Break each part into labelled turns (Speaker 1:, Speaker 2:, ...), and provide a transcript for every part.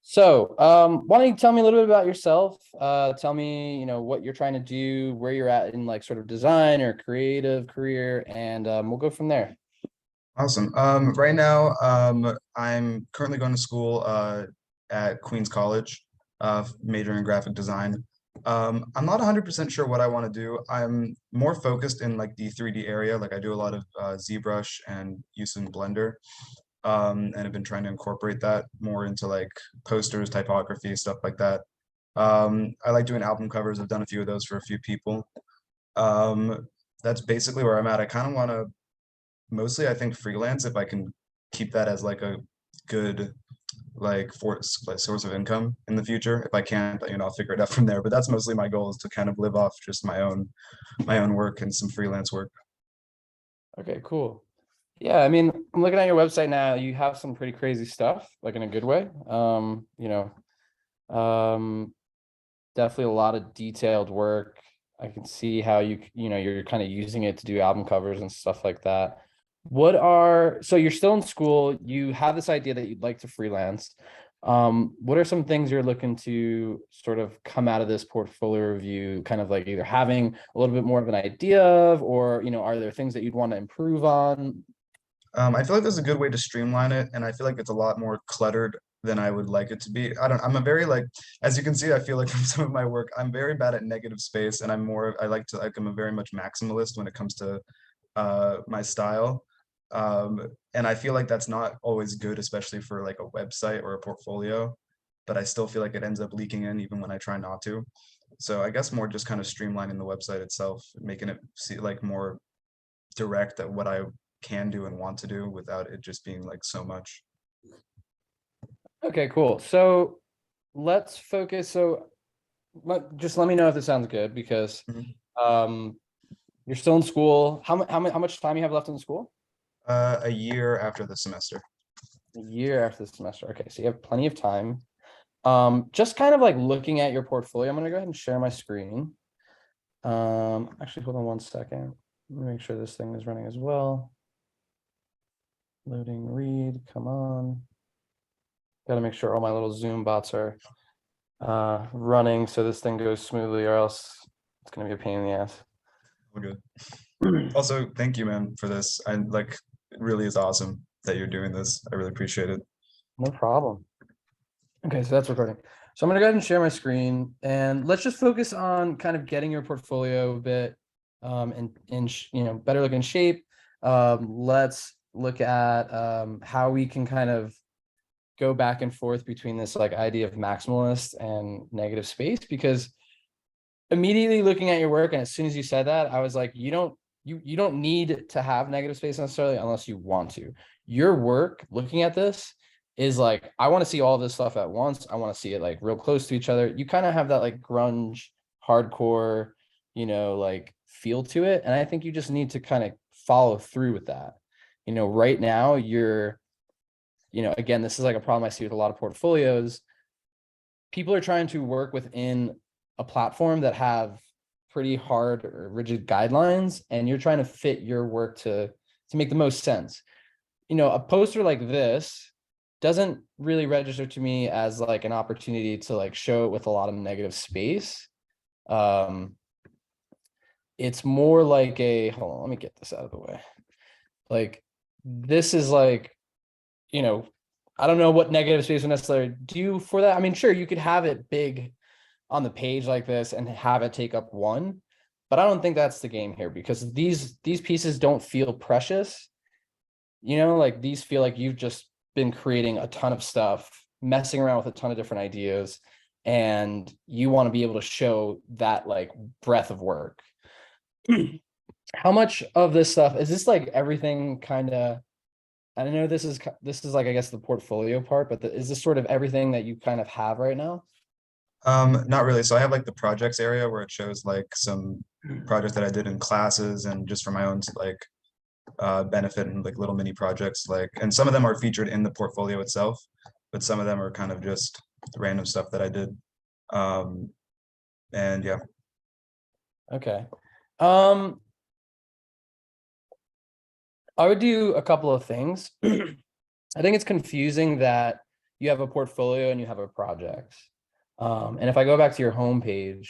Speaker 1: So, why don't you tell me a little bit about yourself? Tell me, what you're trying to do, where you're at in like sort of design or creative career, and we'll go from there.
Speaker 2: Awesome. Right now, I'm currently going to school at Queens College, majoring in graphic design. I'm not 100% sure what I want to do. I'm more focused in like the 3D area. Like I do a lot of ZBrush and use in Blender, and I've been trying to incorporate that more into like posters, typography, stuff like that. I like doing album covers. I've done a few of those for a few people. Um, that's basically where I'm at. I kind of want to mostly I think freelance if I can keep that as like a good like source of income in the future. If I can't, I'll figure it out from there. But that's mostly my goal is to kind of live off just my own work and some freelance work.
Speaker 1: Okay, cool. Yeah, I mean, I'm looking at your website now. You have some pretty crazy stuff, like in a good way. Um, Definitely a lot of detailed work. I can see how you're kind of using it to do album covers and stuff like that. So you're still in school, you have this idea that you'd like to freelance. What are some things you're looking to sort of come out of this portfolio review, kind of like either having a little bit more of an idea of, or, are there things that you'd want to improve on?
Speaker 2: I feel like there's a good way to streamline it, and I feel like it's a lot more cluttered than I would like it to be. I'm a very like, as you can see, I feel like from some of my work, I'm very bad at negative space, and I'm a very much maximalist when it comes to my style. And I feel like that's not always good, especially for like a website or a portfolio, but I still feel like it ends up leaking in even when I try not to. So I guess more just kind of streamlining the website itself, making it see like more direct at what I can do and want to do without it just being like so much.
Speaker 1: Okay, cool. So let's focus. So just let me know if this sounds good because
Speaker 2: Mhm.
Speaker 1: um you're still in school. How much time you have left in school?
Speaker 2: A year after the semester.
Speaker 1: A year after the semester. Okay, so you have plenty of time. Just kind of like looking at your portfolio. I'm gonna go ahead and share my screen. Actually, hold on one second. Let me make sure this thing is running as well. Loading read. Come on. Got to make sure all my little Zoom bots are running so this thing goes smoothly, or else it's gonna be a pain in the ass.
Speaker 2: All good. Also, thank you, man, for this. I like it really is awesome that you're doing this. I really appreciate it.
Speaker 1: No problem. Okay, so that's recording. So I'm gonna go ahead and share my screen, and let's just focus on kind of getting your portfolio a bit better looking shape. Let's look at how we can kind of go back and forth between this like idea of maximalist and negative space, because immediately looking at your work, and as soon as you said that, I was like, you don't need to have negative space necessarily unless you want to. Your work looking at this is like, I want to see all this stuff at once. I want to see it like real close to each other. You kind of have that like grunge, hardcore, like feel to it. And I think you just need to kind of follow through with that. Right now again, this is like a problem I see with a lot of portfolios. People are trying to work within a platform that have pretty hard or rigid guidelines, and you're trying to fit your work to make the most sense. A poster like this doesn't really register to me as like an opportunity to like show it with a lot of negative space. um it's more like a, hold on, let me get this out of the way. Like, this is like, you know I don't know what negative space would necessarily do for that. I mean, sure, you could have it big on the page like this and have it take up one, but I don't think that's the game here, because these pieces don't feel precious. Like, these feel like you've just been creating a ton of stuff, messing around with a ton of different ideas, and you want to be able to show that like breadth of work. How much of this stuff is this, like everything kind of, I don't know, this is like, I guess, the portfolio part, but is this sort of everything that you kind of have right now?
Speaker 2: Not really. So I have like the projects area where it shows like some projects that I did in classes and just for my own like benefit and like little mini projects like, and some of them are featured in the portfolio itself, but some of them are kind of just random stuff that I did. Um, and yeah.
Speaker 1: Okay. Um, I would do a couple of things. I think it's confusing that you have a portfolio and you have a project. And if I go back to your homepage,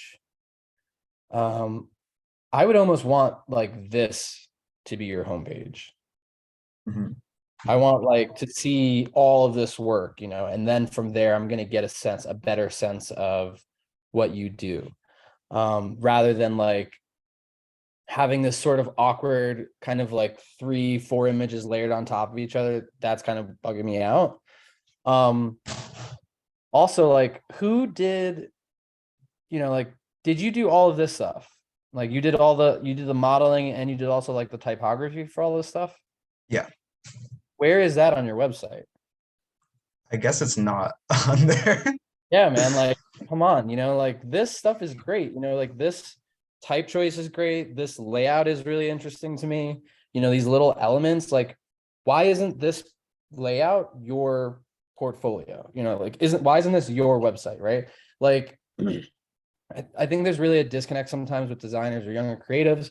Speaker 1: I would almost want like this to be your homepage.
Speaker 2: Mhm.
Speaker 1: I want like to see all of this work, and then from there, I'm going to get a better sense of what you do, rather than like having this sort of awkward kind of like 3-4 images layered on top of each other. That's kind of bugging me out. Also, like, who did, like, did you do all of this stuff? Like, you did the modeling, and you did also like the typography for all this stuff?
Speaker 2: Yeah,
Speaker 1: Where is that on your website?
Speaker 2: I guess it's not on there.
Speaker 1: Yeah, man, like, come on, like, this stuff is great, like, this type choice is great, this layout is really interesting to me, these little elements, like, why isn't this layout your portfolio? Like, why isn't this your website, right? Like, I think there's really a disconnect sometimes with designers or younger creatives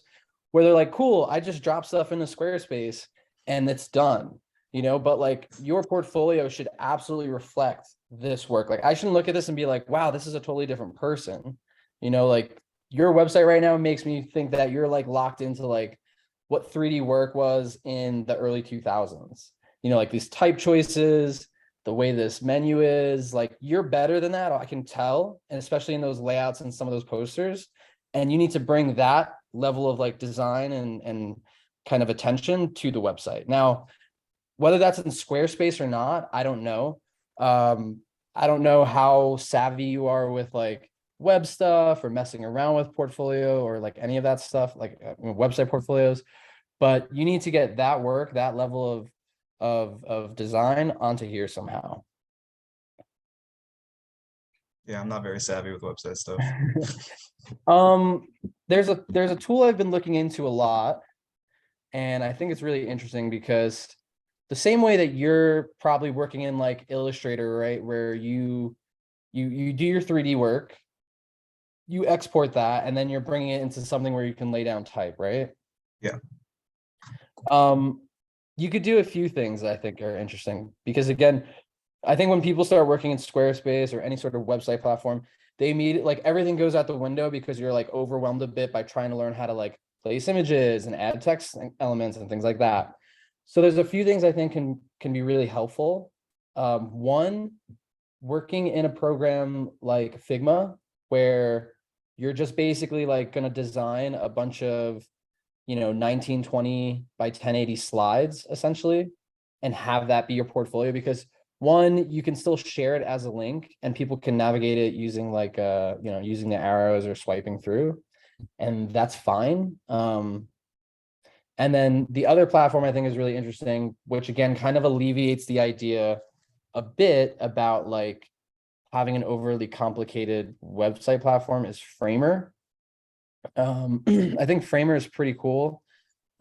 Speaker 1: where they're like, cool, I just drop stuff into Squarespace and it's done, but like, your portfolio should absolutely reflect this work. Like, I shouldn't look at this and be like, wow, this is a totally different person. Like, your website right now makes me think that you're like locked into like what 3D work was in the early 2000s, like these type choices, the way this menu is, like, you're better than that, I can tell, and especially in those layouts and some of those posters. And you need to bring that level of like design and kind of attention to the website. Now, whether that's in Squarespace or not, I don't know. I don't know how savvy you are with like web stuff or messing around with portfolio or like any of that stuff, like website portfolios, but you need to get that work, that level of design onto here somehow.
Speaker 2: Yeah, I'm not very savvy with website stuff.
Speaker 1: Um, there's a tool I've been looking into a lot, and I think it's really interesting because the same way that you're probably working in like Illustrator, right, where you do your 3D work, you export that, and then you're bringing it into something where you can lay down type, right?
Speaker 2: Yeah.
Speaker 1: You could do a few things that I think are interesting because, again, I think when people start working in Squarespace or any sort of website platform, they immediately like everything goes out the window because you're like overwhelmed a bit by trying to learn how to like place images and add text elements and things like that. So there's a few things I think can be really helpful. One, working in a program like Figma, where you're just basically like going to design a bunch of 1920 by 1080 slides essentially, and have that be your portfolio, because one, you can still share it as a link and people can navigate it using like using the arrows or swiping through, and that's fine. And then the other platform I think is really interesting, which again kind of alleviates the idea a bit about like having an overly complicated website platform, is Framer. I think Framer is pretty cool.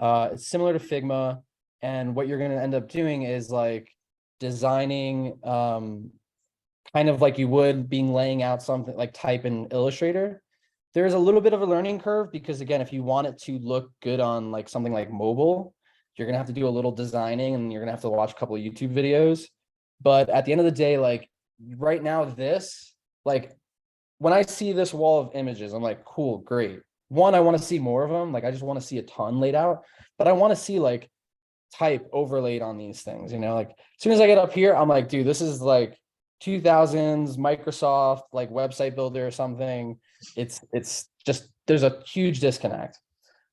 Speaker 1: It's similar to Figma, and what you're going to end up doing is like designing kind of like you would being laying out something like type in Illustrator. There's a little bit of a learning curve because, again, if you want it to look good on like something like mobile, you're gonna have to do a little designing and you're gonna have to watch a couple of YouTube videos. But at the end of the day, like right now, this, like, when I see this wall of images, I'm like, cool, great. One, I want to see more of them. Like, I just want to see a ton laid out, but I want to see like type overlaid on these things, like as soon as I get up here, I'm like, dude, this is like 2000s Microsoft like website builder or something. It's just, there's a huge disconnect.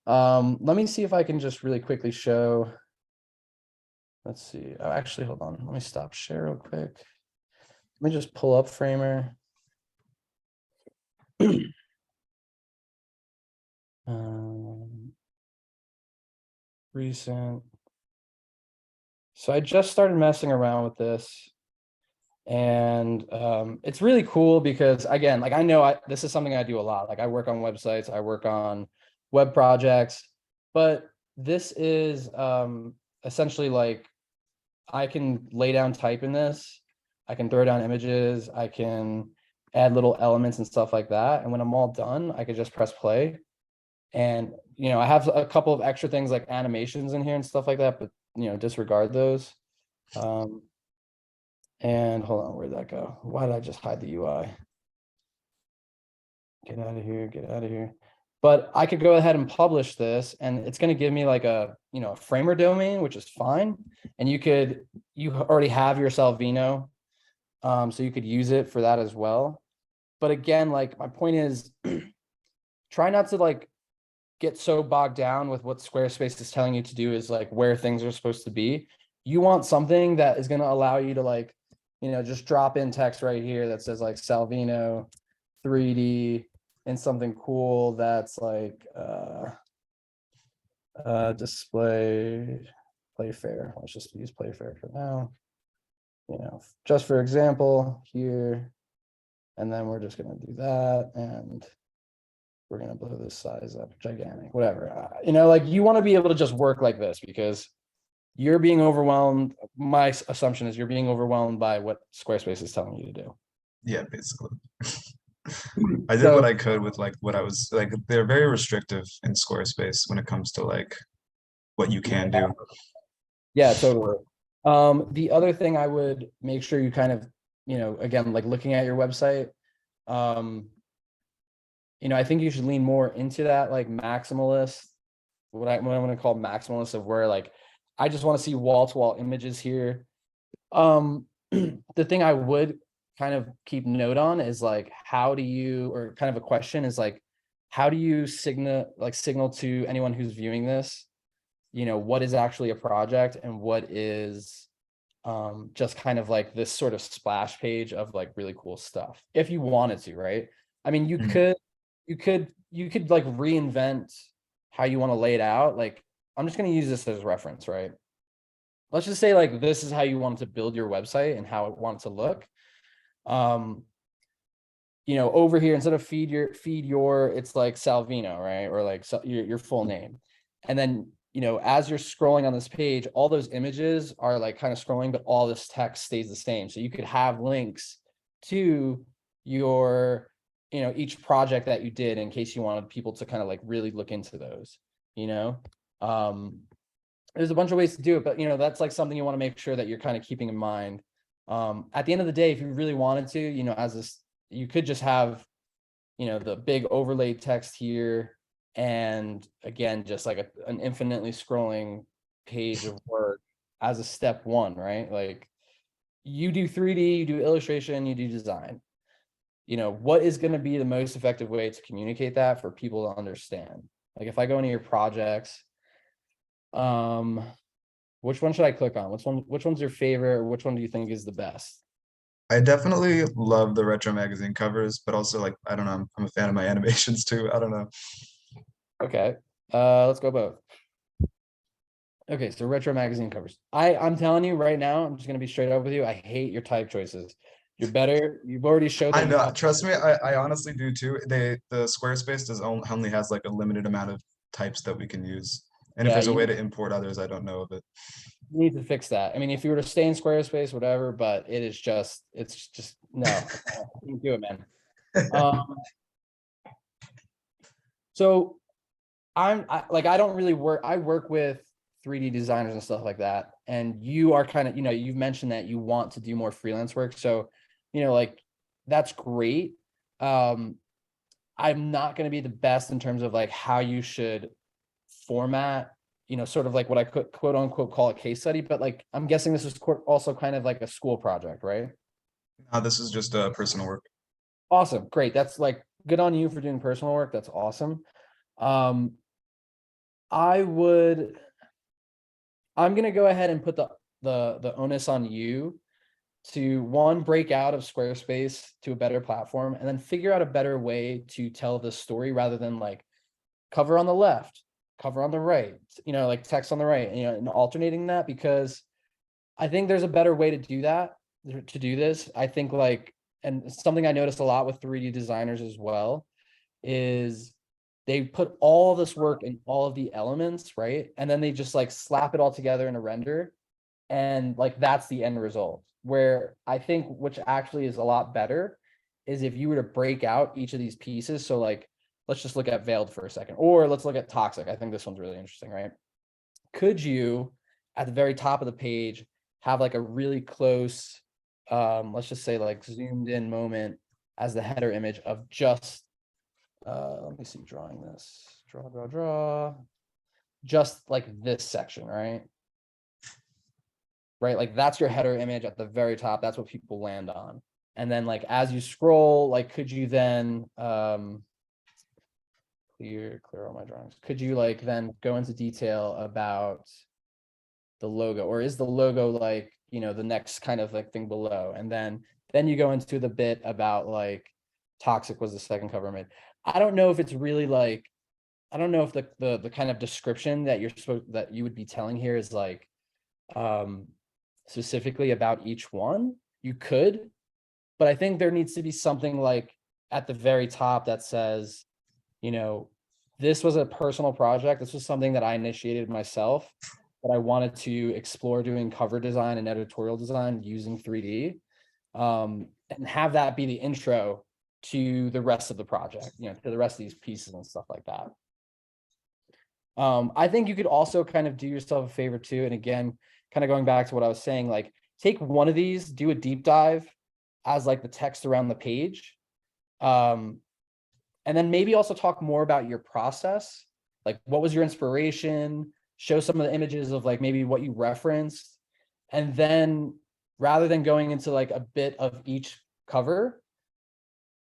Speaker 1: Let me see if I can just really quickly show. Let's see. Oh, actually, hold on. Let me stop share real quick. Let me just pull up Framer. Recent. So I just started messing around with this, and it's really cool because, again, like I know this is something I do a lot. Like I work on websites, I work on web projects, but this is essentially like I can lay down type in this, I can throw down images, I can add little elements and stuff like that. And when I'm all done, I could just press play. And I have a couple of extra things like animations in here and stuff like that, but disregard those. And hold on, where'd that go? Why did I just hide the UI? Get out of here, get out of here. But I could go ahead and publish this, and it's going to give me like a, a framer domain, which is fine. And you already have your Salvino, so you could use it for that as well. But again, like my point is, try not to like get so bogged down with what Squarespace is telling you to do is like where things are supposed to be. You want something that is going to allow you to like, just drop in text right here that says like Salvino 3D and something cool that's like display Playfair. Let's just use Playfair for now. Just for example here. And then we're just going to do that. And we're going to blow this size up, gigantic, whatever. Like you want to be able to just work like this because you're being overwhelmed. My assumption is you're being overwhelmed by what Squarespace is telling you to do.
Speaker 2: Yeah, basically. I did what I could with like what I was like. They're very restrictive in Squarespace when it comes to like what you can do.
Speaker 1: Yeah, totally. The other thing I would make sure you kind of, again, like looking at your website, I think you should lean more into that like maximalist, what I'm going to call maximalist, of where like I just want to see wall-to-wall images here. The thing I would kind of keep note on is like, how do you, or kind of a question is like, how do you signal to anyone who's viewing this, what is actually a project and what is just kind of like this sort of splash page of like really cool stuff, if you wanted to, right? I mean, you could like reinvent how you want to lay it out. Like, I'm just going to use this as reference, right? Let's just say like this is how you want to build your website and how it wants to look. Over here, instead of feed your it's like Salvino, right? Or like your full name. And then, as you're scrolling on this page, all those images are like kind of scrolling, but all this text stays the same. So you could have links to your, each project that you did in case you wanted people to kind of like really look into those, there's a bunch of ways to do it, but that's like something you want to make sure that you're kind of keeping in mind. At the end of the day, if you really wanted to, as this, you could just have, the big overlaid text here. And again, just like an infinitely scrolling page of work as a step one, right? Like you do 3D, you do illustration, you do design. What is going to be the most effective way to communicate that for people to understand? Like if I go into your projects, which one should I click on? Which one's your favorite? Which one do you think is the best?
Speaker 2: I definitely love the retro magazine covers, but also like I don't know, I'm a fan of my animations too. I don't know.
Speaker 1: Okay. Let's go both. Okay, so retro magazine covers. I'm telling you right now, I'm just gonna be straight up with you. I hate your type choices. You're better. You've already showed
Speaker 2: I
Speaker 1: that.
Speaker 2: know, trust me, I honestly do too. The Squarespace only has like a limited amount of types that we can use. And if
Speaker 1: Yeah,
Speaker 2: there's a
Speaker 1: you
Speaker 2: way to import others, I don't know of it.
Speaker 1: need to fix that. I mean, if you were to stay in Squarespace, whatever, but it's just no, you do it, man. So I don't really work. I work with 3D designers and stuff like that. And you are kind of, you've mentioned that you want to do more freelance work. So, like that's great. I'm not going to be the best in terms of like how you should format, sort of like what I could quote unquote call a case study, but like, I'm guessing this is also kind of like a school project, right?
Speaker 2: This is just personal work.
Speaker 1: Awesome. Great. That's like good on you for doing personal work. That's awesome. I'm going to go ahead and put the onus on you to one, break out of Squarespace to a better platform, and then figure out a better way to tell the story rather than like cover on the left, cover on the right, like text on the right, and alternating that, because I think there's a better way to do that, to do this. I think like, and something I noticed a lot with 3D designers as well, is they put all this work in all of the elements, right? And then they just like slap it all together in a render. And like, that's the end result. Where I think, which actually is a lot better, is if you were to break out each of these pieces. So like, let's just look at Veiled for a second, or let's look at Toxic. I think this one's really interesting, right? Could you, at the very top of the page, have like a really close let's just say like zoomed in moment as the header image of just, let me see, drawing this, draw, just like this section, right? Right, like that's your header image at the very top. That's what people land on. And then like as you scroll, like could you then clear all my drawings? Could you like then go into detail about the logo, or is the logo like, you know, the next kind of like thing below? And then you go into the bit about like toxic was the second cover made. I don't know if it's really like, I don't know if the kind of description that you're supposed that you would be telling here is like specifically about each one. You could, but I think there needs to be something like at the very top that says, you know, this was a personal project. This was something that I initiated myself, but I wanted to explore doing cover design and editorial design using 3D, and have that be the intro to the rest of the project, you know, to the rest of these pieces and stuff like that. I think you could also kind of do yourself a favor too. And again, kind of going back to what I was saying, like take one of these, do a deep dive as like the text around the page. And then maybe also talk more about your process. Like what was your inspiration? Show some of the images of like maybe what you referenced. And then rather than going into like a bit of each cover,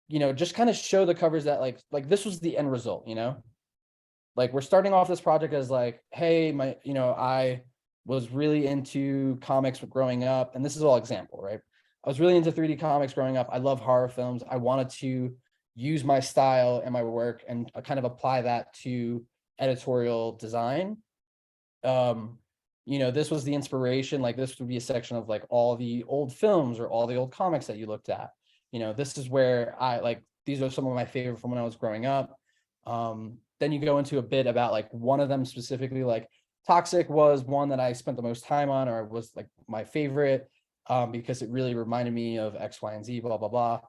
Speaker 1: you know, just kind of show the covers that like this was the end result, you know? Like we're starting off this project as like, hey, you know, I was really into comics growing up, and this is all example, right? I was really into 3D comics growing up. I love horror films. I wanted to use my style and my work and kind of apply that to editorial design. You know, this was the inspiration. Like this would be a section of like all the old films or all the old comics that you looked at. You know, this is where I like, these are some of my favorite from when I was growing up. Then you go into a bit about like one of them specifically, like Toxic was one that I spent the most time on, or was like my favorite, because it really reminded me of X, Y, and Z, blah, blah, blah.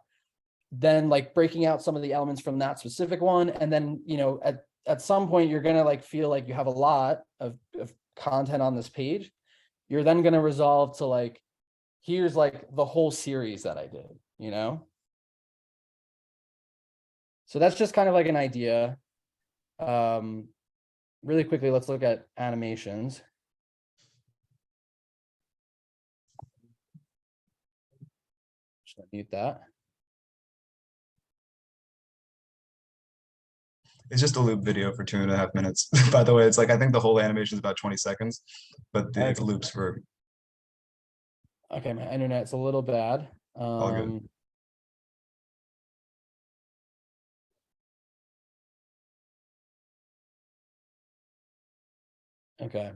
Speaker 1: Then like breaking out some of the elements from that specific one. And then, you know, at some point you're going to like feel like you have a lot of content on this page. You're then going to resolve to like, here's like the whole series that I did, you know? So that's just kind of like an idea. Really quickly, let's look at animations. Just gonna mute that.
Speaker 2: It's just a loop video for 2.5 minutes. By the way, it's like I think the whole animation is about 20 seconds, but it
Speaker 1: Okay.
Speaker 2: loops for
Speaker 1: Okay, my internet's a little bad.
Speaker 2: all good.
Speaker 1: Okay.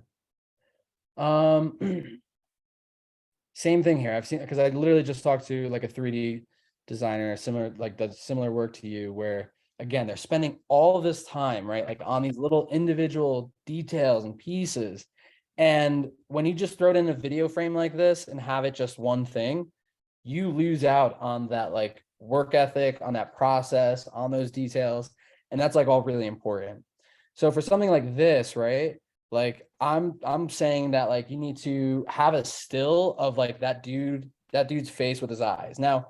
Speaker 1: Same thing here. I've seen, because I literally just talked to like a 3D designer, similar, like does similar work to you, where again, they're spending all of this time, right? Like on these little individual details and pieces. And when you just throw it in a video frame like this and have it just one thing, you lose out on that like work ethic, on that process, on those details. And that's like all really important. So for something like this, right? Like I'm saying that like you need to have a still of like that dude's face with his eyes. Now,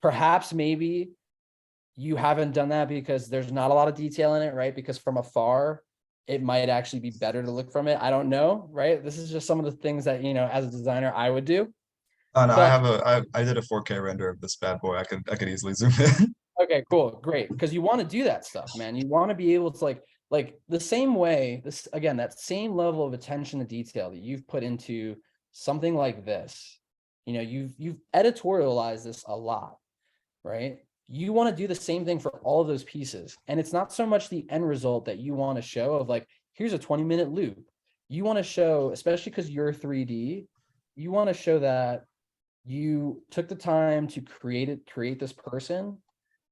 Speaker 1: perhaps maybe you haven't done that because there's not a lot of detail in it, right? Because from afar, it might actually be better to look from it. I don't know, right? This is just some of the things that, you know, as a designer, I would do.
Speaker 2: No,
Speaker 1: But
Speaker 2: I did a 4K render of this bad boy. I could easily zoom in.
Speaker 1: okay, cool, great. Because you want to do that stuff, man. You want to be able to like the same way, this again, that same level of attention to detail that you've put into something like this. You know, you've editorialized this a lot, right? You want to do the same thing for all of those pieces. And it's not so much the end result that you want to show of like, here's a 20-minute loop. You want to show, especially because you're 3D, you want to show that you took the time to create this person.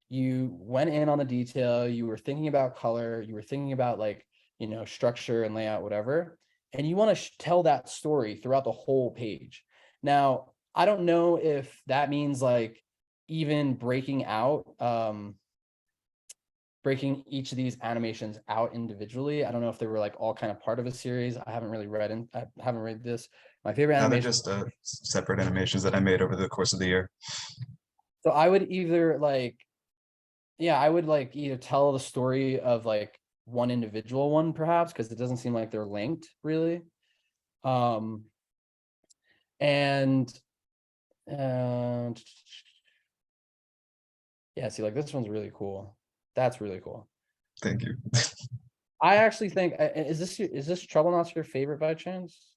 Speaker 1: You went in on the detail, you were thinking about color, you were thinking about like, you know, structure and layout, whatever. And you want to tell that story throughout the whole page. Now, I don't know if that means like even breaking each of these animations out individually. I don't know if they were like all kind of part of a series. I haven't read this My favorite
Speaker 2: Now they're
Speaker 1: animation.
Speaker 2: just separate animations that I made over the course of the year.
Speaker 1: So I would either like, yeah, I would like either tell the story of like one individual one perhaps, because it doesn't seem like they're linked really. Um, and yeah, see, like this one's really cool. That's really cool.
Speaker 2: Thank you.
Speaker 1: I actually think is this Trouble Knots your favorite by chance?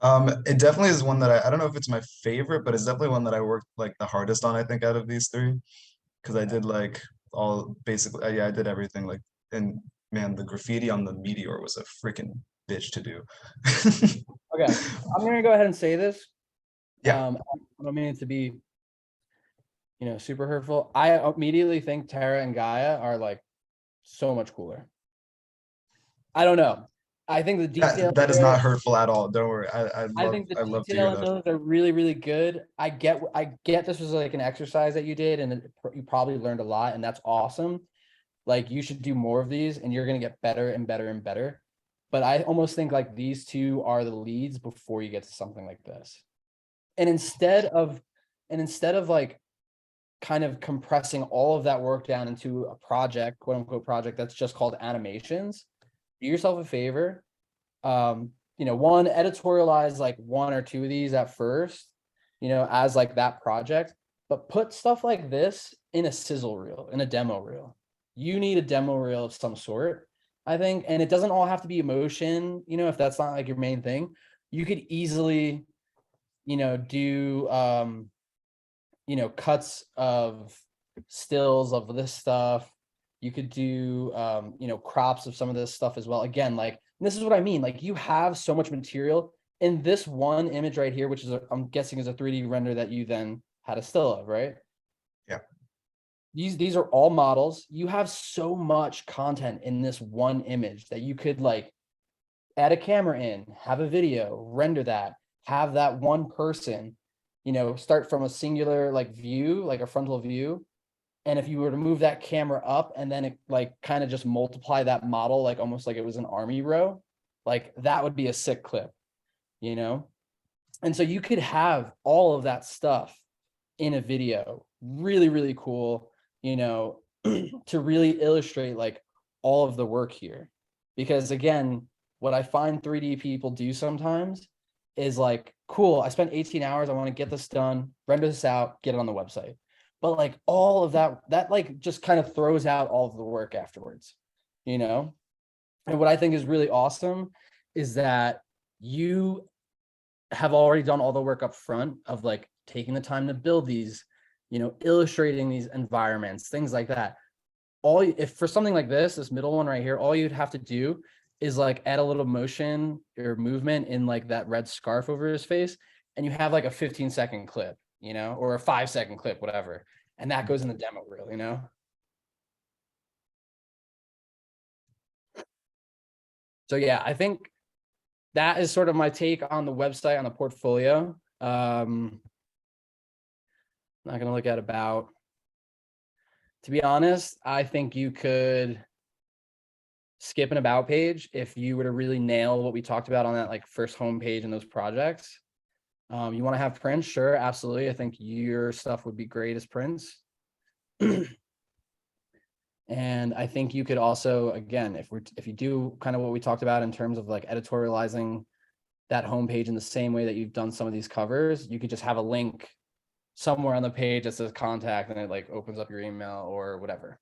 Speaker 2: It definitely is one that I don't know if it's my favorite, but it's definitely one that I worked like the hardest on, I think, out of these three. Because I did like all basically, yeah, I did everything like, and man, the graffiti on the meteor was a freaking bitch to do.
Speaker 1: Okay, I'm gonna go ahead and say this.
Speaker 2: Yeah,
Speaker 1: I don't mean it to be, super hurtful. I immediately think Terra and Gaia are like so much cooler. I don't know. I think the detail
Speaker 2: that is
Speaker 1: there,
Speaker 2: not hurtful at all. Don't worry.
Speaker 1: I think the
Speaker 2: I love to hear
Speaker 1: detail in
Speaker 2: that.
Speaker 1: those are really, really good. I get this was like an exercise that you did, and you probably learned a lot, and that's awesome. Like you should do more of these, and you're gonna get better and better and better. But I almost think like these two are the leads before you get to something like this. And instead of like kind of compressing all of that work down into a project, quote unquote project that's just called animations, do yourself a favor. One, editorialize like one or two of these at first, as like that project, but put stuff like this in a sizzle reel, in a demo reel. You need a demo reel of some sort, I think, and it doesn't all have to be emotion, if that's not like your main thing. You could easily, do cuts of stills of this stuff. You could do crops of some of this stuff as well. Again, like this is what I mean. Like you have so much material in this one image right here, which is I'm guessing is a 3D render that you then had a still of, right?
Speaker 2: Yeah.
Speaker 1: These are all models. You have so much content in this one image that you could like add a camera in, have a video, render that, have that one person, start from a singular like view, like a frontal view. And if you were to move that camera up and then it like kind of just multiply that model, like almost like it was an army row, like that would be a sick clip, you know? And so you could have all of that stuff in a video, really, really cool, to really illustrate like all of the work here. Because again, what I find 3D people do sometimes is like, cool, I spent 18 hours, I want to get this done, render this out, get it on the website. But like all of that like just kind of throws out all of the work afterwards, you know? And what I think is really awesome is that you have already done all the work up front of like taking the time to build these, illustrating these environments, things like that. If for something like this middle one right here, all you'd have to do is like add a little motion or movement in like that red scarf over his face, and you have like a 15-second clip, or a 5-second clip, whatever. And that goes in the demo reel. So yeah, I think that is sort of my take on the website, on the portfolio. Not gonna look at about. To be honest, I think you could skip an about page if you were to really nail what we talked about on that like first homepage in those projects. You want to have prints? Sure, absolutely. I think your stuff would be great as prints. And I think you could also, again, if you do kind of what we talked about in terms of like editorializing that homepage in the same way that you've done some of these covers, you could just have a link somewhere on the page that says contact, and it like opens up your email or whatever.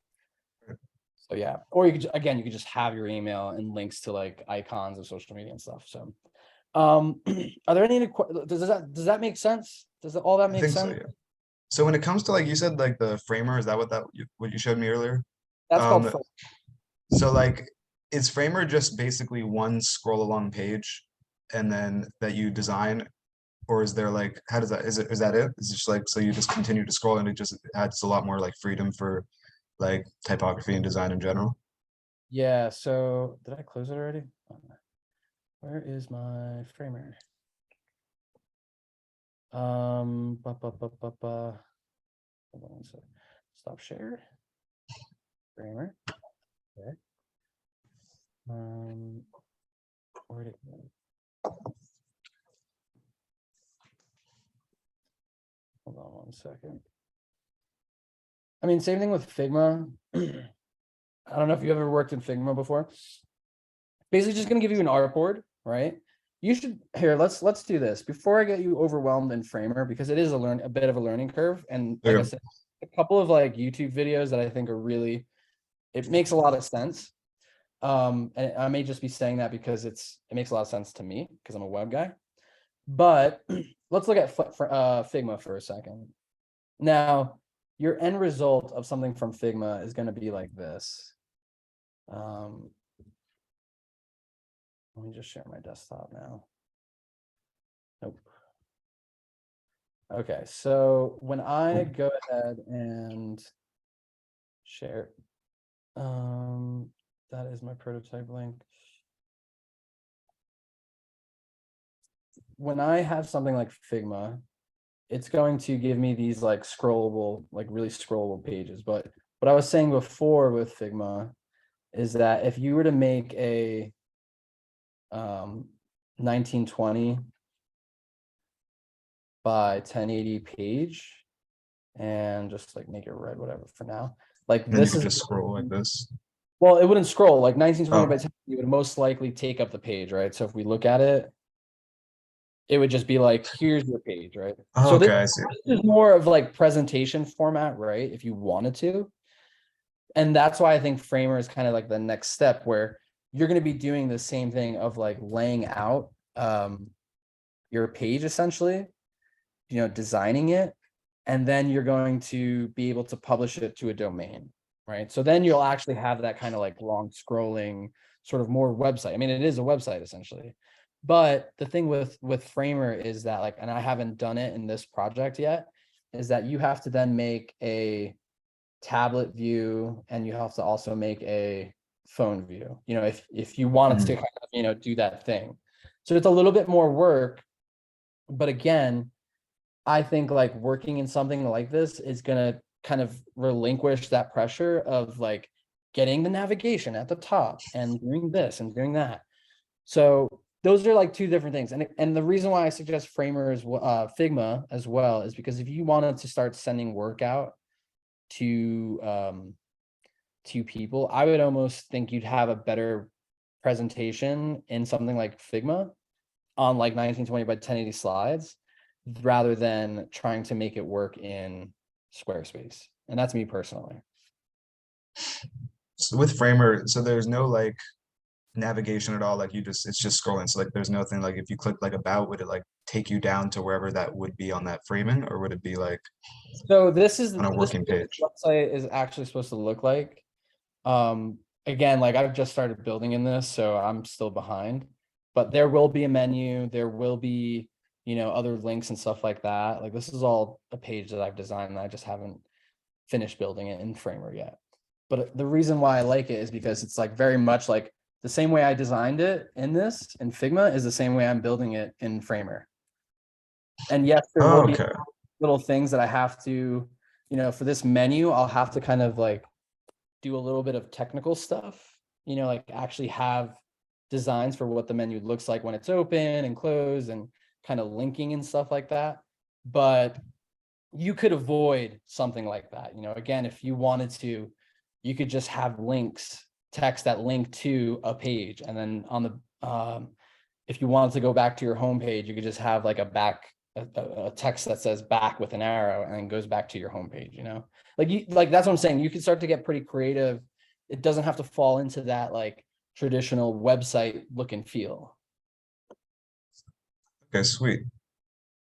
Speaker 1: So yeah, or you could just have your email and links to like icons of social media and stuff. So are there any does that make sense? Does all that
Speaker 2: I
Speaker 1: make
Speaker 2: think so,
Speaker 1: sense?
Speaker 2: yeah. So when it comes to like you said, like the framer, is that what you showed me earlier?
Speaker 1: That's called
Speaker 2: Um, so like is framer just basically one scroll along page and then that you design, or is there like how does that is that it? Is it just like so you just continue to scroll and it just adds a lot more like freedom for like typography and design in general?
Speaker 1: Yeah, so did I close it already? Where is my framer? Hold on one sec. Stop share. Framer. Okay. Where did it go? Hold on one second. I mean, same thing with Figma. I don't know if you ever worked in Figma before. Basically just going to give you an artboard, right? You should here, let's do this before I get you overwhelmed in Framer, because it is a bit of a learning curve. And like I said, a couple of like YouTube videos that I think are really, it makes a lot of sense. And I may just be saying that because it makes a lot of sense to me because I'm a web guy. But let's look at Figma for a second. Now, your end result of something from Figma is going to be like this. Let me just share my desktop now. Nope. Okay, so when I go ahead and share, that is my prototype link. When I have something like Figma, it's going to give me these like scrollable, like really scrollable pages. But what I was saying before with Figma is that if you were to make a 1920 by 1080 page and just like make it red, whatever for now. Like
Speaker 2: And
Speaker 1: this
Speaker 2: you
Speaker 1: is
Speaker 2: just scroll like this.
Speaker 1: well, it wouldn't scroll like 1920
Speaker 2: Oh.
Speaker 1: by 1080 would most likely take up the page, right? So if we look at it, it would just be like, here's your page, right?
Speaker 2: Oh,
Speaker 1: So
Speaker 2: okay, I see.
Speaker 1: this is more of like presentation format, right? If you wanted to. And that's why I think Framer is kind of like the next step where you're going to be doing the same thing of like laying out your page essentially, you know, designing it, and then you're going to be able to publish it to a domain, right? So then you'll actually have that kind of like long scrolling sort of more website. I mean, it is a website essentially. But the thing with Framer is that like, and I haven't done it in this project yet, is that you have to then make a tablet view and you have to also make a phone view, you know, if you wanted to kind of, you know, do that thing. So it's a little bit more work. But again, I think like working in something like this is going to kind of relinquish that pressure of like getting the navigation at the top and doing this and doing that. So those are like two different things. And the reason why I suggest Framer is Figma as well is because if you wanted to start sending work out to people, I would almost think you'd have a better presentation in something like Figma on like 1920 by 1080 slides rather than trying to make it work in Squarespace. And that's me personally.
Speaker 2: So with Framer, so there's no like navigation at all, like it's just scrolling. So like there's nothing like if you click like about, would it like take you down to wherever that would be on that framing, or would it be like
Speaker 1: So this is
Speaker 2: on a working page?
Speaker 1: website is actually supposed to look like. Again, like I've just started building in this, so I'm still behind. But there will be a menu, there will be, you know, other links and stuff like that. Like this is all a page that I've designed and I just haven't finished building it in Framer yet. But the reason why I like it is because it's like very much like the same way I designed it in Figma is the same way I'm building it in Framer. And yes, there will be
Speaker 2: Okay.
Speaker 1: little things that I have to, you know, for this menu, I'll have to kind of like do a little bit of technical stuff, you know, like actually have designs for what the menu looks like when it's open and closed and kind of linking and stuff like that. But you could avoid something like that. You know, again, if you wanted to, you could just have links, text that link to a page. And then on the, if you wanted to go back to your home page, you could just have like a text that says back with an arrow and goes back to your home page, you know, like that's what I'm saying. You can start to get pretty creative. It doesn't have to fall into that like traditional website look and feel.
Speaker 2: Okay, sweet.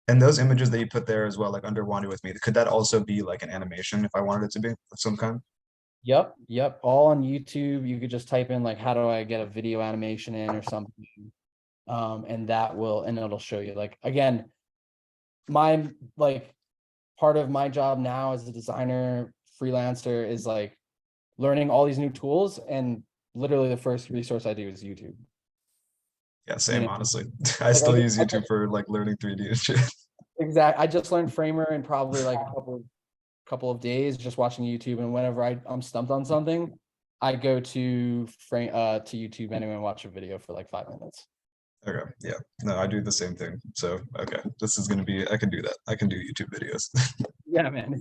Speaker 2: And those images that you put there as well, like under Wander with me, could that also be like an animation if I wanted it to be of some kind?
Speaker 1: Yep. All on YouTube. You could just type in like, how do I get a video animation in or something? And it'll show you like, again, my like part of my job now as a designer freelancer is like learning all these new tools, and literally the first resource I do is YouTube.
Speaker 2: Yeah,
Speaker 1: You
Speaker 2: same,
Speaker 1: know,
Speaker 2: honestly. I
Speaker 1: like
Speaker 2: still use YouTube for like learning 3D and shit.
Speaker 1: I just learned Framer in probably like a couple of days just watching YouTube, and whenever I'm stumped on something, I go to YouTube anyway and watch a video for like 5 minutes.
Speaker 2: Okay, yeah, no, I do the same thing. So, okay, this is gonna be, I can do that. I can do YouTube videos.
Speaker 1: Yeah, man.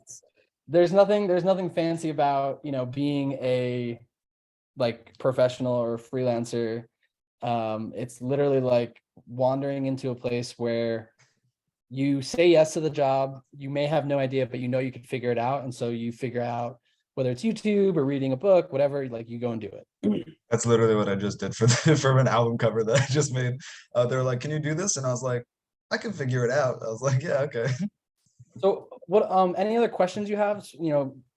Speaker 1: There's nothing fancy about, being a like professional or freelancer. It's literally like wandering into a place where you say yes to the job. You may have no idea, but you can figure it out. And so you figure out whether it's YouTube or reading a book, whatever, like you go and do it.
Speaker 2: That's literally what I just did for for an album cover that I just made. They're like, "Can you do this?" And I was like, "I can figure it out." I was like, "Yeah, okay."
Speaker 1: So what any other questions you have?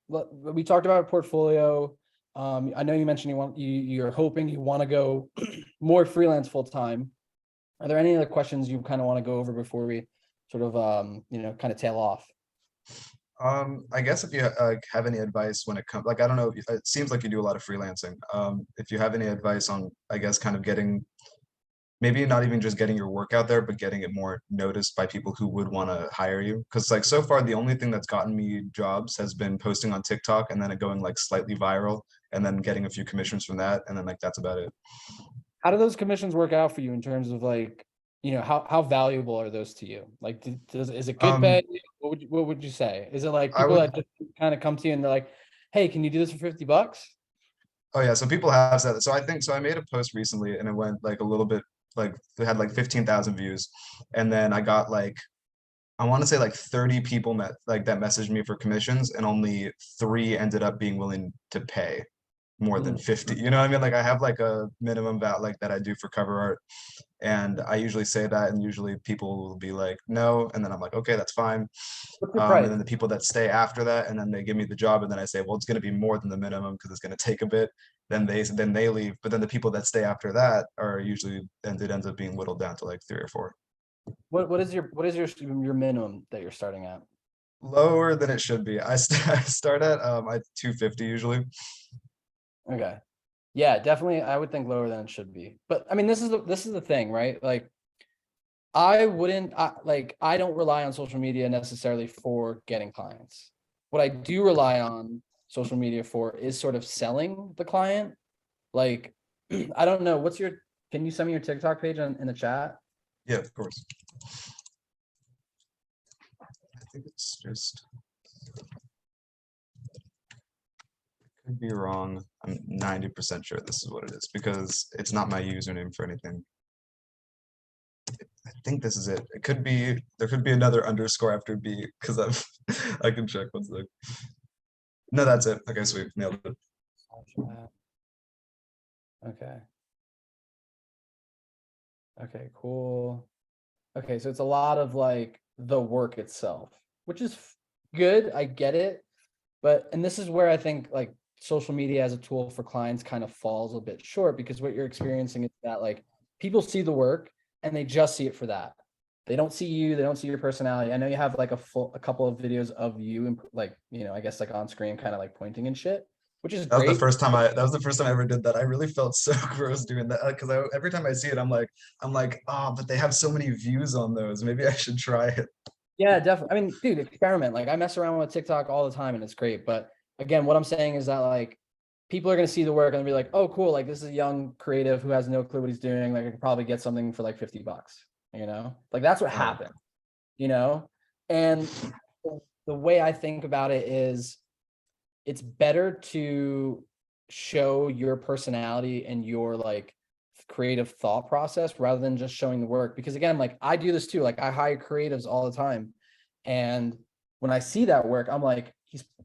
Speaker 1: We talked about a portfolio. I know you mentioned you're hoping you want to go more freelance full time. Are there any other questions you kind of want to go over before we sort of kind of tail off?
Speaker 2: I guess if you have any advice when it comes, like, I don't know, it seems like you do a lot of freelancing. If you have any advice on, I guess, kind of getting, maybe not even just getting your work out there, but getting it more noticed by people who would want to hire you. Because like so far, the only thing that's gotten me jobs has been posting on TikTok and then it going like slightly viral and then getting a few commissions from that. And then like that's about it.
Speaker 1: How do those commissions work out for you in terms of like, how valuable are those to you? Like, is it good pay?
Speaker 2: Um,
Speaker 1: What would you say? Is it like
Speaker 2: I
Speaker 1: people
Speaker 2: would,
Speaker 1: that just kind of come to you and they're like, hey, can you do this for $50?
Speaker 2: oh yeah, so people have said that. So I think, so I made a post recently and it went like a little bit, like it had like 15,000 views. And then I got like, I want to say like 30 people that messaged me for commissions and only three ended up being willing to pay more than
Speaker 1: Mm.
Speaker 2: 50. You know what I mean? Like I have like a minimum vat like that I do for cover art. And I usually say that and usually people will be like, no. And then I'm like, okay, that's fine.
Speaker 1: What's your
Speaker 2: And
Speaker 1: price?
Speaker 2: then the people that stay after that and then they give me the job and then I say, well, it's going to be more than the minimum because it's going to take a bit. Then they leave. But then the people that stay after that are usually, and it ends up being whittled down to like three or four.
Speaker 1: What is your minimum that you're starting at?
Speaker 2: Lower than it should be. I start at 250 usually.
Speaker 1: Okay. Yeah, definitely. I would think lower than it should be. But I mean, this is the thing, right? Like, I don't rely on social media necessarily for getting clients. What I do rely on social media for is sort of selling the client. Like, I don't know, can you send me your TikTok page in the chat?
Speaker 2: Yeah, of course. I think it's just, could be wrong. I'm 90% sure this is what it is because it's not my username for anything. I think this is it. It could be, there could be another underscore after B because I'm I can check one sec. No, that's it. Okay, sweet. Nailed it.
Speaker 1: Okay. Okay, cool. Okay, so it's a lot of like the work itself, which is good. I get it. And this is where I think like social media as a tool for clients kind of falls a bit short because what you're experiencing is that like people see the work and they just see it for that. They don't see you, they don't see your personality. I know you have like a couple of videos of you and like, I guess like on screen kind of like pointing and shit, which is
Speaker 2: That was the
Speaker 1: great.
Speaker 2: first time that was the first time I ever did that. I really felt so gross doing that because every time I see it, I'm like, oh, but they have so many views on those. Maybe I should try it.
Speaker 1: Yeah, definitely. I mean, dude, experiment. Like I mess around with TikTok all the time and it's great. But again, what I'm saying is that like people are gonna see the work and be like, oh, cool, like this is a young creative who has no clue what he's doing. Like I could probably get something for like $50, Like that's what
Speaker 2: Oh,
Speaker 1: happened, you know? And the way I think about it is it's better to show your personality and your like creative thought process rather than just showing the work. Because again, like I do this too. Like I hire creatives all the time. And when I see that work, I'm like,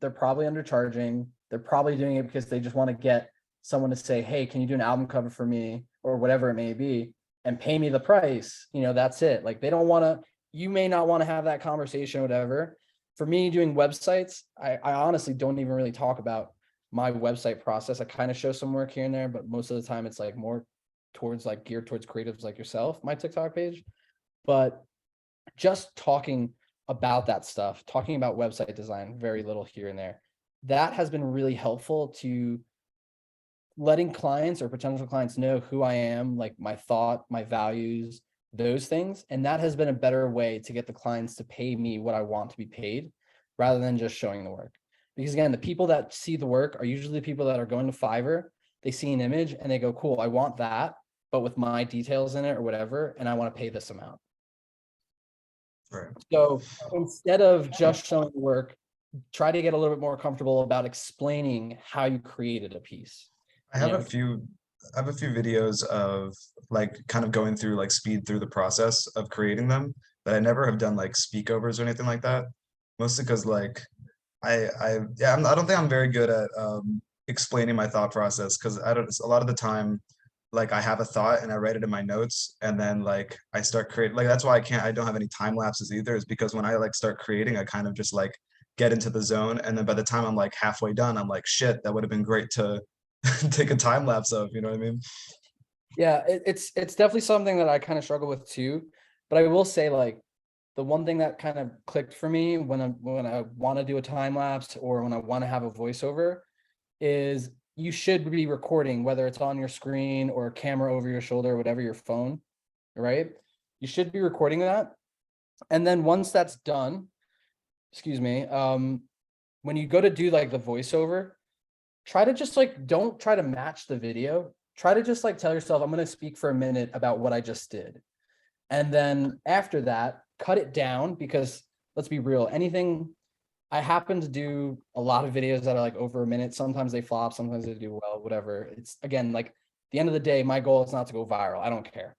Speaker 1: they're probably undercharging. They're probably doing it because they just want to get someone to say, hey, can you do an album cover for me or whatever it may be and pay me the price? That's it. Like they don't want to, you may not want to have that conversation, whatever. For me doing websites, I honestly don't even really talk about my website process. I kind of show some work here and there, but most of the time it's like more towards like geared towards creatives like yourself, my TikTok page. But just talking about that stuff, talking about website design, very little here and there, that has been really helpful to letting clients or potential clients know who I am, like my thought, my values, those things. And that has been a better way to get the clients to pay me what I want to be paid rather than just showing the work. Because again, the people that see the work are usually the people that are going to Fiverr. They see an image and they go, cool, I want that. but with my details in it or whatever, and I want to pay this amount.
Speaker 2: Right.
Speaker 1: So instead of just showing the work, try to get a little bit more comfortable about explaining how you created a piece.
Speaker 2: I have a few videos of like kind of going through like speed through the process of creating them, but I never have done like speakovers or anything like that. Mostly because like I don't think I'm very good at explaining my thought process, because I don't a lot of the time like I have a thought and I write it in my notes, and then like I start creating, like that's why I don't have any time lapses either, is because when I like start creating, I kind of just like get into the zone, and then by the time I'm like halfway done, I'm like, shit, that would have been great to take a time lapse of, you know what I mean?
Speaker 1: Yeah, it's definitely something that I kind of struggle with too. But I will say, like, the one thing that kind of clicked for me when I want to do a time lapse or when I want to have a voiceover is you should be recording, whether it's on your screen or a camera over your shoulder, whatever, your phone, right? You should be recording that. And then once that's done, excuse me, when you go to do like the voiceover, try to just like, don't try to match the video. Try to just like tell yourself, I'm going to speak for a minute about what I just did. And then after that, cut it down, because let's be real, anything, I happen to do a lot of videos that are like over a minute. Sometimes they flop, sometimes they do well, whatever. It's, again, like, the end of the day, my goal is not to go viral. I don't care.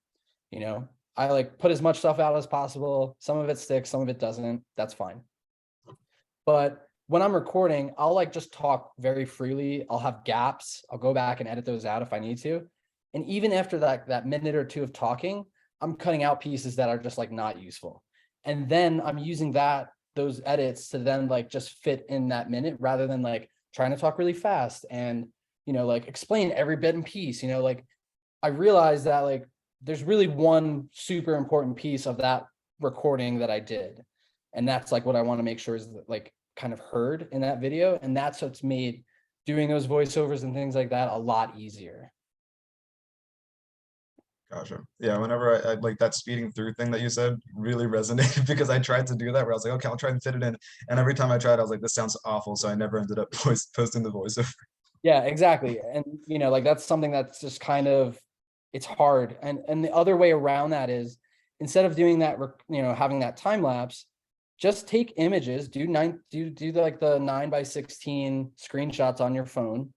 Speaker 1: You know, I like put as much stuff out as possible. Some of it sticks, some of it doesn't. That's fine. But when I'm recording, I'll like just talk very freely. I'll have gaps. I'll go back and edit those out if I need to. And even after that minute or two of talking, I'm cutting out pieces that are just like not useful. And then I'm using those edits to then like just fit in that minute, rather than like trying to talk really fast and, like explain every bit and piece. Like, I realized that like there's really one super important piece of that recording that I did. And that's like what I want to make sure is like kind of heard in that video. And that's what's made doing those voiceovers and things like that a lot easier.
Speaker 2: Gotcha. Yeah, whenever I like that speeding through thing that you said really resonated because I tried to do that where I was like, okay, I'll try and fit it in. And every time I tried, I was like, this sounds awful. So I never ended up posting the voiceover.
Speaker 1: Yeah, exactly. And like that's something that's just kind of, it's hard. And the other way around that is, instead of doing that, having that time lapse, just take images, do like the 9:16 screenshots on your phone,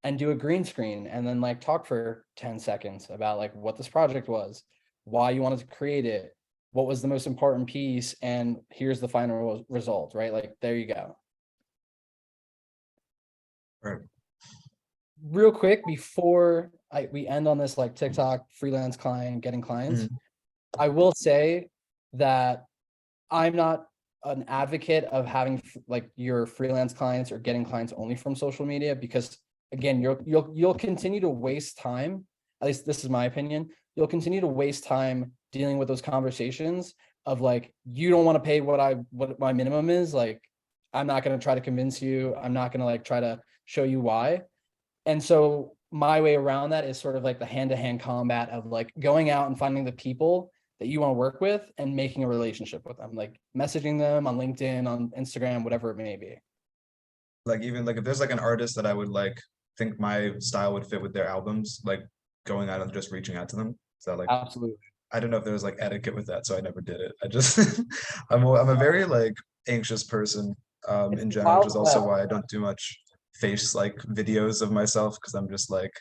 Speaker 1: and do a green screen, and then like talk for 10 seconds about like what this project was, why you wanted to create it, what was the most important piece, and here's the final result, right? Like, there you go.
Speaker 2: Right.
Speaker 1: Real quick, before we end on this like TikTok freelance client getting clients,
Speaker 2: Mhm.
Speaker 1: I will say that I'm not an advocate of having like your freelance clients or getting clients only from social media, because again, you'll continue to waste time. At least this is my opinion. You'll continue to waste time dealing with those conversations of like, you don't want to pay what my minimum is. Like, I'm not going to try to convince you. I'm not going to like try to show you why. And so my way around that is sort of like the hand-to-hand combat of like going out and finding the people that you want to work with and making a relationship with them, like messaging them on LinkedIn, on Instagram, whatever it may be.
Speaker 2: Like even like if there's like an artist that I would like think my style would fit with their albums, like going out and just reaching out to them. So like
Speaker 1: Absolutely.
Speaker 2: I don't know if there was like etiquette with that, so I never did it. I just I'm a very like anxious person
Speaker 1: It's
Speaker 2: in
Speaker 1: the
Speaker 2: general, which
Speaker 1: Wild
Speaker 2: is also
Speaker 1: West.
Speaker 2: why I don't do much face like videos of myself, because I'm just like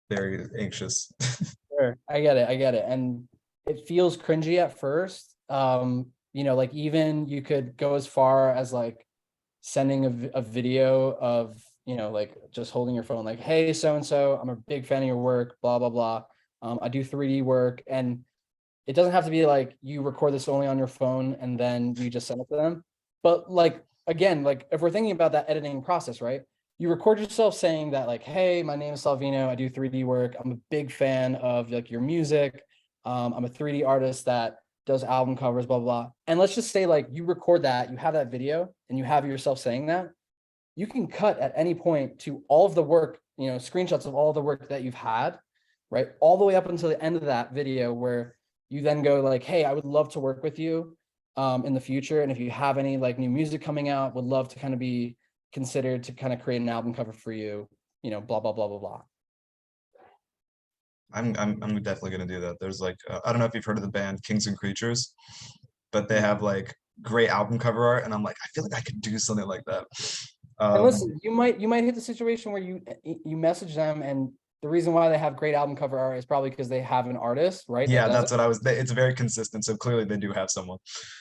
Speaker 2: very anxious.
Speaker 1: Sure. I get it. I get it. And it feels cringy at first. Like, even you could go as far as like sending a video of, like just holding your phone, like, hey, so-and-so, I'm a big fan of your work, blah, blah, blah. I do 3D work. And it doesn't have to be like you record this only on your phone and then you just send it to them. But like, again, like if we're thinking about that editing process, right? You record yourself saying that like, hey, my name is Salvino, I do 3D work. I'm a big fan of like your music. I'm a 3D artist that does album covers, blah, blah, blah. And let's just say like you record that, you have that video and you have yourself saying that. You can cut at any point to all of the work, screenshots of all the work that you've had, right? All the way up until the end of that video, where you then go like, hey, I would love to work with you in the future. And if you have any like new music coming out, would love to kind of be considered to kind of create an album cover for you, blah, blah, blah, blah, blah.
Speaker 2: I'm definitely gonna do that. There's like I don't know if you've heard of the band Kings and Creatures, but they have like great album cover art, and I'm like, I feel like I could do something like that.
Speaker 1: And
Speaker 2: Um,
Speaker 1: listen, you might hit the situation where you message them, and the reason why they have great album cover art is probably because they have an artist, right, that
Speaker 2: yeah,
Speaker 1: does it.
Speaker 2: that's what I was. It's very consistent, so clearly they do have someone.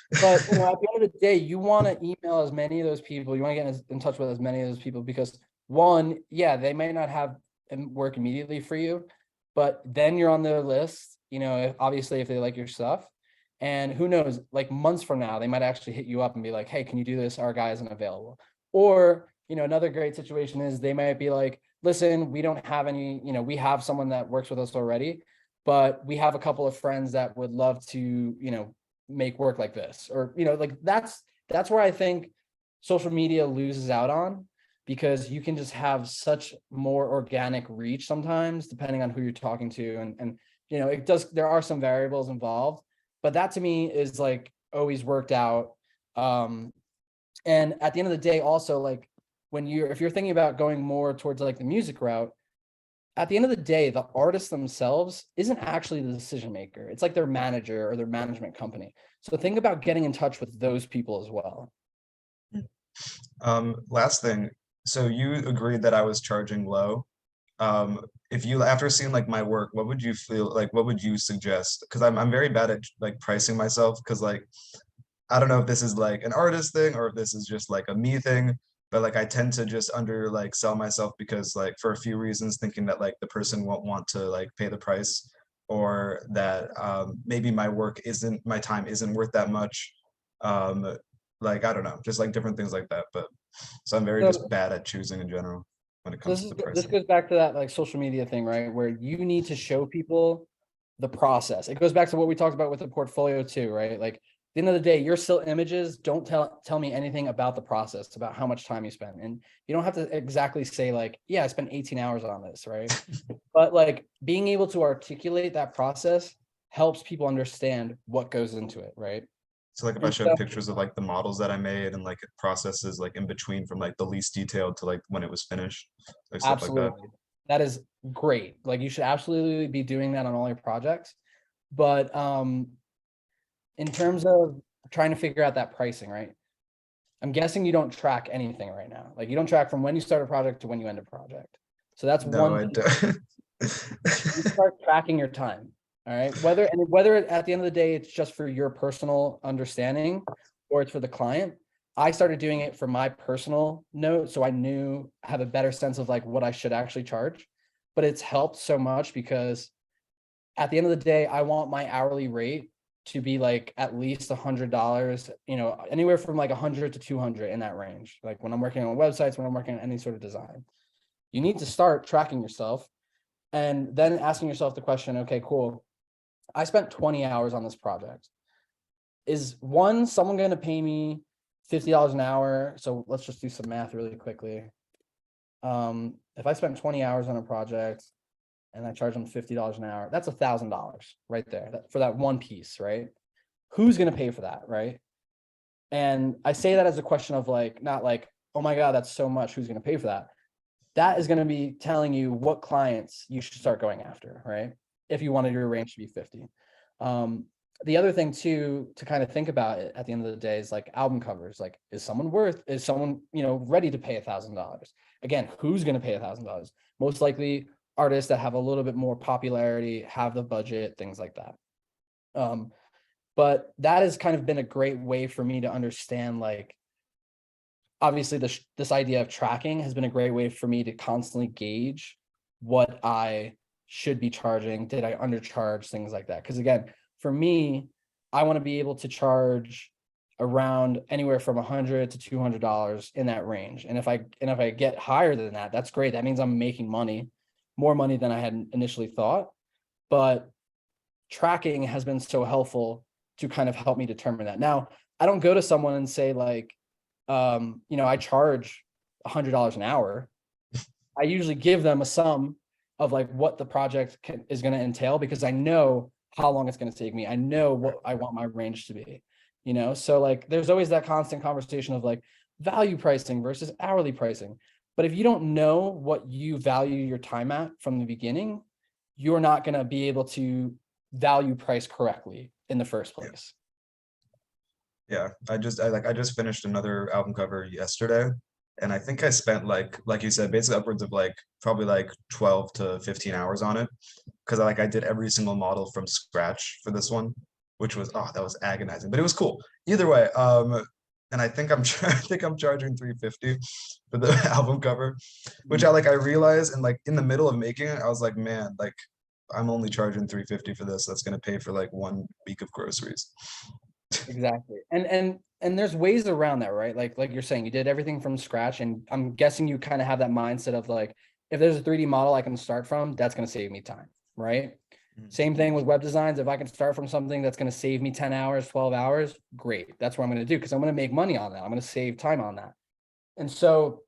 Speaker 1: But at the end of the day, you want to email as many of those people. You want to get in touch with as many of those people because one, yeah, they may not have work immediately for you, but then you're on their list. Obviously if they like your stuff, and who knows, like months from now, they might actually hit you up and be like, "Hey, can you do this? Our guy isn't available." Or another great situation is they might be like, "Listen, we don't have any. We have someone that works with us already, but we have a couple of friends that would love to, make work like this," or like that's where I think social media loses out on, because you can just have such more organic reach sometimes depending on who you're talking to, and there are some variables involved, but that to me is like always worked out. And at the end of the day also, like if you're thinking about going more towards like the music route, at the end of the day, the artist themselves isn't actually the decision maker. It's like their manager or their management company. So think about getting in touch with those people as well.
Speaker 2: Last thing, so you agreed that I was charging low. If you after seeing like my work, what would you feel like? What would you suggest? Because I'm very bad at like pricing myself. Because like I don't know if this is like an artist thing or if this is just like a me thing, but like I tend to just under like sell myself because like for a few reasons, thinking that like the person won't want to like pay the price, or that maybe my time isn't worth that much. Um, like I don't know, just like different things like that. But so I'm very just
Speaker 1: So
Speaker 2: bad at choosing in general when it comes to the
Speaker 1: this
Speaker 2: pricing.
Speaker 1: goes back to that like social media thing, right? Where you need to show people the process. It goes back to what we talked about with the portfolio too, right? Like at the end of the day, your still images don't tell me anything about the process, about how much time you spend. And you don't have to exactly say like, yeah, I spent 18 hours on this, right? But like being able to articulate that process helps people understand what goes into it, right?
Speaker 2: So like if I
Speaker 1: And
Speaker 2: showed
Speaker 1: so
Speaker 2: pictures of like the models that I made and like processes like in between from like the least detailed to like when it was finished, like stuff like that.
Speaker 1: absolutely, that is great. Like you should absolutely be doing that on all your projects. But in terms of trying to figure out that pricing, right? I'm guessing you don't track anything right now. Like you don't track from when you start a project to when you end a project. So that's
Speaker 2: No,
Speaker 1: one
Speaker 2: I
Speaker 1: thing.
Speaker 2: don't.
Speaker 1: You start tracking your time. All right. Whether at the end of the day it's just for your personal understanding or it's for the client. I started doing it for my personal note, so I have a better sense of like what I should actually charge. But it's helped so much because at the end of the day, I want my hourly rate to be like at least $100, anywhere from like 100 to 200 in that range. Like when I'm working on websites, when I'm working on any sort of design, you need to start tracking yourself and then asking yourself the question, okay, cool. I spent 20 hours on this project. Is someone going to pay me $50 an hour? So let's just do some math really quickly. If I spent 20 hours on a project and I charge them $50 an hour, that's $1,000 right there for that one piece, right? Who's going to pay for that, right? And I say that as a question of like, not like, oh my God, that's so much. Who's going to pay for that? That is going to be telling you what clients you should start going after, right? If you wanted your range to be 50. The other thing too, to kind of think about it at the end of the day is like album covers. Like, is someone ready to pay $1,000? Again, who's going to pay $1,000? Most likely artists that have a little bit more popularity, have the budget, things like that. But that has kind of been a great way for me to understand, like, obviously this idea of tracking has been a great way for me to constantly gauge what I should be charging. Did I undercharge, things like that? Because again, for me, I want to be able to charge around anywhere from $100 to $200 in that range. And if I get higher than that, that's great. That means I'm making money, more money than I had initially thought. But tracking has been so helpful to kind of help me determine that. Now, I don't go to someone and say like, I charge $100 an hour. I usually give them a sum of like what the project is going to entail, because I know how long it's going to take me. I know what I want my range to be, so like there's always that constant conversation of like value pricing versus hourly pricing. But if you don't know what you value your time at from the beginning, you're not going to be able to value price correctly in the first place.
Speaker 2: Yeah, I just finished another album cover yesterday, and I think I spent like you said, basically upwards of like probably like 12 to 15 hours on it, because I did every single model from scratch for this one, which was that was agonizing, but it was cool. Either way, and I think I think I'm charging 350 for the album cover, which I realized, and like in the middle of making it, I was like, man, like I'm only charging 350 for this. That's gonna pay for like 1 week of groceries.
Speaker 1: Exactly. And there's ways around that, right? Like you're saying, you did everything from scratch, and I'm guessing you kind of have that mindset of like, if there's a 3D model I can start from, that's going to save me time, right? Same thing with web designs. If I can start from something that's going to save me 10 hours, 12 hours, great. That's what I'm going to do, because I'm going to make money on that. I'm going to save time on that. And so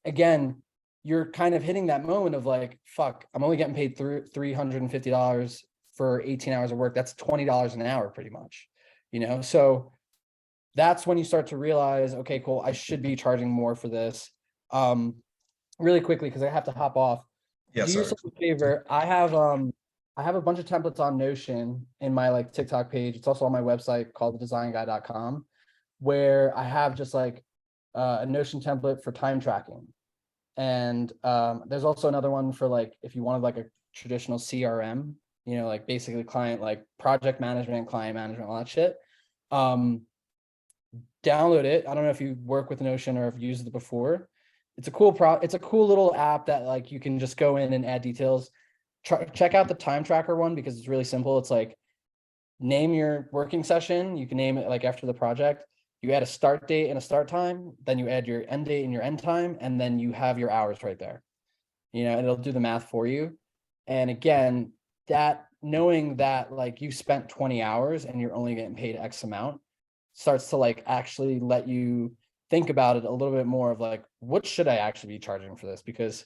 Speaker 1: again, you're kind of hitting that moment of like, fuck, I'm only getting paid $350 for 18 hours of work. That's $20 an hour pretty much, So that's when you start to realize, okay, cool, I should be charging more for this. Really quickly, because I have to hop off.
Speaker 2: Yeah,
Speaker 1: Do
Speaker 2: sorry.
Speaker 1: yourself a favor. I have a bunch of templates on Notion in my like TikTok page. It's also on my website called thedesignguy.com, where I have just like a Notion template for time tracking. And there's also another one for like if you wanted like a traditional CRM, like basically client, like project management, client management, all that shit. Download it. I don't know if you work with Notion or have used it before. It's a cool little app that like you can just go in and add details. Check out the time tracker one, because it's really simple. It's like, name your working session. You can name it like after the project. You add a start date and a start time, then you add your end date and your end time, and then you have your hours right there. It'll do the math for you. And again, that knowing that like you spent 20 hours and you're only getting paid X amount starts to like actually let you think about it a little bit more of like, what should I actually be charging for this? Because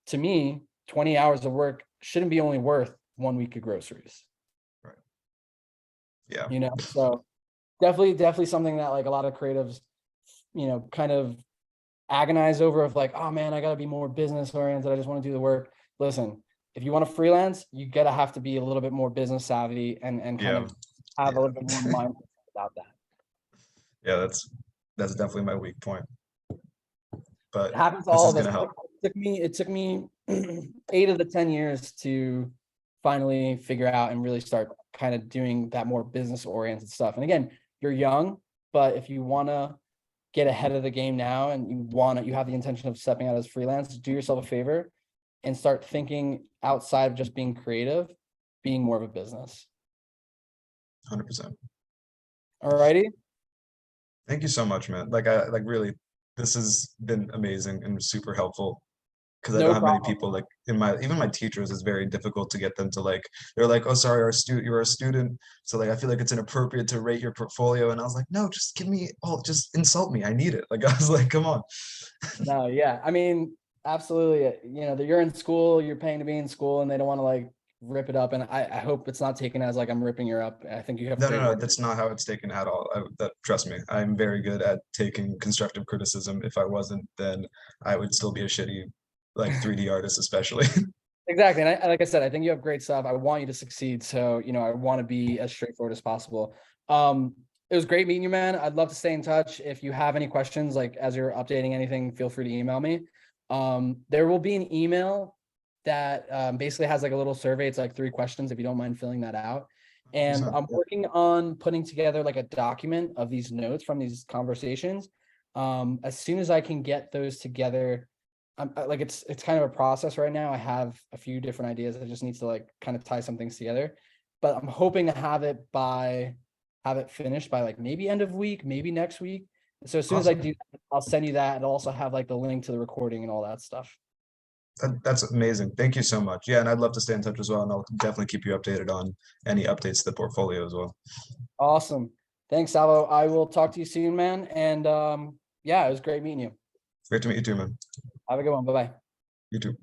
Speaker 1: to me, 20 hours of work shouldn't be only worth 1 week of groceries.
Speaker 2: Right. Yeah.
Speaker 1: So definitely something that like a lot of creatives, kind of agonize over of like, oh man, I got to be more business oriented. I just want to do the work. Listen, if you want to freelance, you gotta have to be a little bit more business savvy and kind of have a little bit more mindset about that.
Speaker 2: Yeah, that's definitely my weak point. But
Speaker 1: It happens to
Speaker 2: this
Speaker 1: all
Speaker 2: is
Speaker 1: of us.
Speaker 2: gonna help.
Speaker 1: It took me 8 of the 10 years to finally figure out and really start kind of doing that more business oriented stuff. And again, you're young, but if you want to get ahead of the game now and you have the intention of stepping out as freelance, do yourself a favor and start thinking outside of just being creative, being more of a business.
Speaker 2: 100%.
Speaker 1: All righty.
Speaker 2: Thank you so much, man. Really, this has been amazing and super helpful, because I
Speaker 1: No
Speaker 2: don't have many
Speaker 1: problem.
Speaker 2: people like even my teachers, is very difficult to get them to like, they're like, oh sorry, you're a student, so like I feel like it's inappropriate to rate your portfolio, and I was like, no, just just insult me, I need it. Like I was like, come on.
Speaker 1: No, yeah. I mean, absolutely. You're in school, you're paying to be in school, and they don't want to like rip it up. And I hope it's not taken as like I'm ripping you up. I think you have
Speaker 2: No,
Speaker 1: great
Speaker 2: no,
Speaker 1: work.
Speaker 2: that's not how it's taken at all. Trust me, I'm very good at taking constructive criticism. If I wasn't, then I would still be a shitty like 3D artist, especially.
Speaker 1: Exactly. And like I said, I think you have great stuff. I want you to succeed. So, I want to be as straightforward as possible. It was great meeting you, man. I'd love to stay in touch. If you have any questions, like as you're updating anything, feel free to email me. There will be an email that basically has like a little survey. It's like 3 questions if you don't mind filling that out. And
Speaker 2: 100%.
Speaker 1: I'm working on putting together like a document of these notes from these conversations. As soon as I can get those together, like it's kind of a process right now. I have a few different ideas. I just need to like kind of tie some things together, but I'm hoping to have it finished by like maybe end of week, maybe next week. So as soon as I
Speaker 2: Awesome.
Speaker 1: do, I'll send you that. It'll also have like the link to the recording and all that stuff.
Speaker 2: That's amazing. Thank you so much. Yeah, and I'd love to stay in touch as well, and I'll definitely keep you updated on any updates to the portfolio as well.
Speaker 1: Awesome. Thanks, Salo. I will talk to you soon, man. And yeah, it was great meeting you.
Speaker 2: Great to meet you too, man.
Speaker 1: Have a good one. Bye-bye.
Speaker 2: You too.